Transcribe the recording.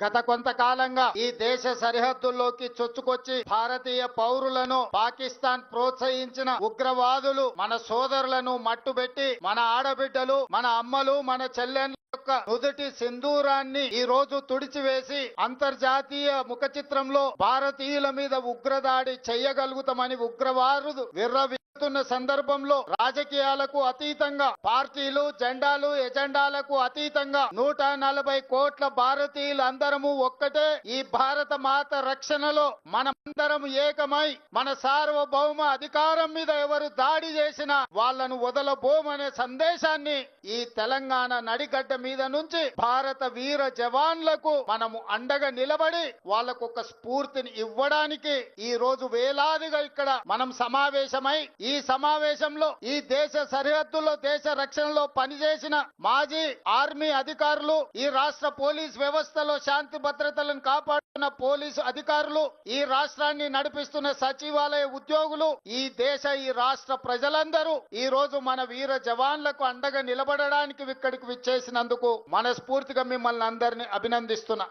గత కొంతకాలంగా ఈ దేశ సరిహద్దుల్లోకి చొచ్చుకొచ్చి భారతీయ పౌరులను పాకిస్తాన్ ప్రోత్సహించిన ఉగ్రవాదులు మన సోదరులను మట్టుబెట్టి మన ఆడబిడ్డలు, మన అమ్మలు, మన చెల్లెళ్ళు యొక్క నుదుటి సింధూరాన్ని ఈ రోజు తుడిచివేసి అంతర్జాతీయ ముఖ చిత్రంలో భారతీయుల మీద ఉగ్రదాడి చెయ్యగలుగుతామని ఉగ్రవాదులు విర్రవీగుతున్న సందర్భంలో రాజకీయాలకు అతీతంగా, పార్టీలు, జెండాలు, ఎజెండాలకు అతీతంగా 140 కోట్ల భారతీయులు అందరము ఒక్కటే ఈ భారత మాత రక్షణలో మనమందరం ఏకమై మన సార్వభౌమ అధికారం మీద ఎవరు దాడి చేసినా వాళ్లను వదలబోమనే సందేశాన్ని ఈ తెలంగాణ నడిగడ్డ మీద నుంచి భారత వీర జవాన్లకు మనము అండగా నిలబడి వాళ్లకు ఒక స్ఫూర్తిని ఇవ్వడానికి ఈ రోజు వేలాదిగా ఇక్కడ మనం సమావేశమై ఈ సమావేశంలో ఈ దేశ సరిహద్దుల్లో దేశ రక్షణలో పనిచేసిన మాజీ ఆర్మీ అధికారులు, ఈ రాష్ట్ర పోలీస్ వ్యవస్థలో శాంతి భద్రతలను కాపాడుతున్న పోలీసు అధికారులు, ఈ రాష్ట్రాన్ని నడిపిస్తున్న సచివాలయ ఉద్యోగులు, ఈ రాష్ట్ర ప్రజలందరూ ఈ రోజు మన వీర జవాన్లకు అండగా నిలబడడానికి ఇక్కడికి విచ్చేసినందుకు మనస్ఫూర్తిగా మిమ్మల్ని అందరినీ అభినందిస్తున్నా.